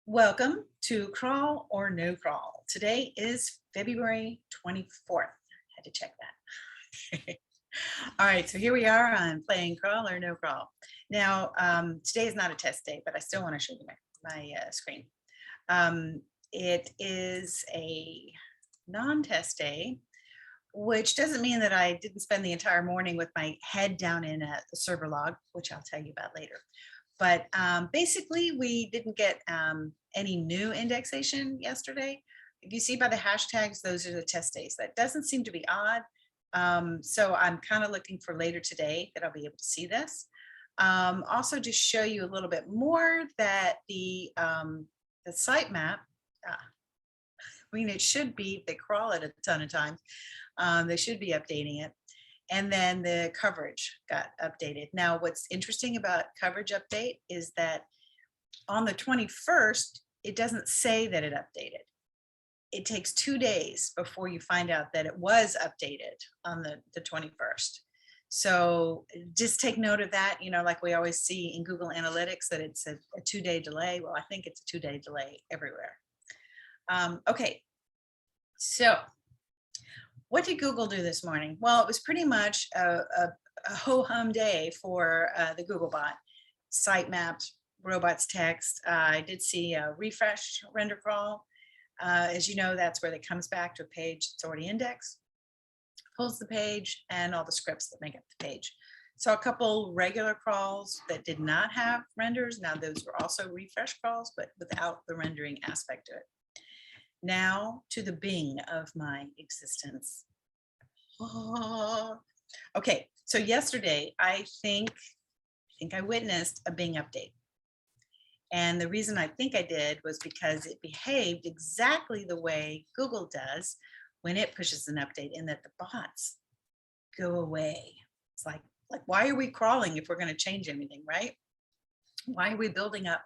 Welcome to Crawl or No Crawl. Today is February 24th. Had to check that. All right, so here we are on playing Crawl or No Crawl. Now, today is not a test day, but I still want to show you my screen. It is a non-test day, which doesn't mean that I didn't spend the entire morning with my head down in a server log, which I'll tell you about later. But basically, we didn't get any new indexation yesterday. If you see by the hashtags, those are the test days. That doesn't seem to be odd. So I'm kind of looking for later today that I'll be able to see this. Also, to show you a little bit more that the sitemap, I mean, it should be, they crawl it a ton of times. They should be updating it. And then the coverage got updated. Now, what's interesting about coverage update is that on the 21st, it doesn't say that it updated. It takes 2 days before you find out that it was updated on the 21st. So just take note of that, like we always see in Google Analytics that it's a 2-day delay. Well, I think it's a 2-day delay everywhere. Okay, so what did Google do this morning? Well, it was pretty much a ho-hum day for the Googlebot. Sitemaps, robots text. I did see a refresh render crawl. As you know, that's where it comes back to a page that's already indexed, pulls the page, and all the scripts that make up the page. So a couple regular crawls that did not have renders. Now those were also refresh crawls, but without the rendering aspect to it. Now to the Bing of my existence. Oh. Okay, so yesterday I think I witnessed a Bing update. And the reason I think I did was because it behaved exactly the way Google does when it pushes an update, in that the bots go away. It's like why are we crawling if we're going to change anything, right? Why are we building up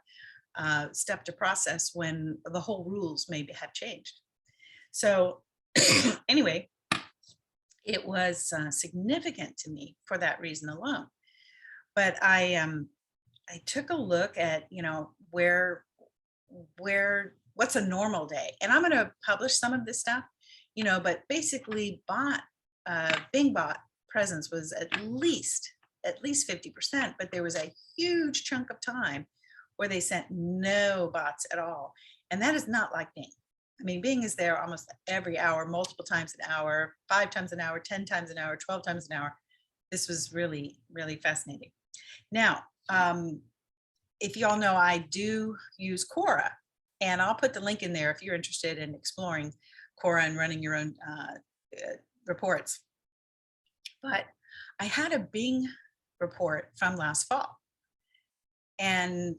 step to process when the whole rules maybe have changed? So anyway, it was significant to me for that reason alone. But I took a look at what's a normal day, and I'm going to publish some of this stuff, but basically Bing bot presence was at least 50%, but there was a huge chunk of time where they sent no bots at all. And that is not like Bing. I mean, Bing is there almost every hour, multiple times an hour, 5 times an hour, 10 times an hour, 12 times an hour. This was really, really fascinating. Now, if you all know, I do use Quora, and I'll put the link in there if you're interested in exploring Quora and running your own reports. But I had a Bing report from last fall, and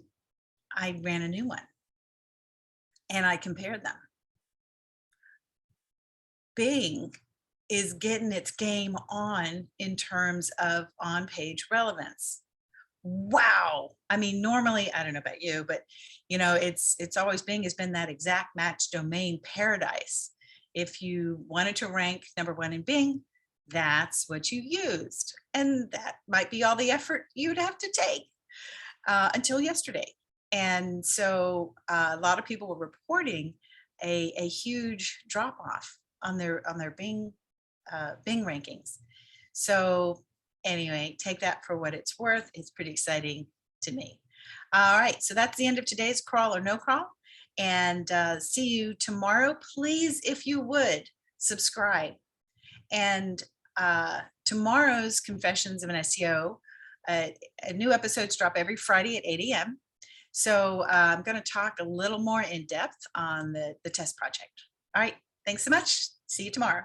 I ran a new one, and I compared them. Bing is getting its game on in terms of on-page relevance. Wow. I mean, normally, I don't know about you, but it's always, Bing has been that exact match domain paradise. If you wanted to rank #1 in Bing, that's what you used. And that might be all the effort you'd have to take until yesterday. And so a lot of people were reporting a huge drop off on their Bing rankings. So anyway, take that for what it's worth. It's pretty exciting to me. All right, so that's the end of today's Crawl or No Crawl, and see you tomorrow. Please, if you would, subscribe. And tomorrow's Confessions of an SEO, new episodes drop every Friday at 8 a.m. So I'm going to talk a little more in depth on the test project. All right, thanks so much. See you tomorrow.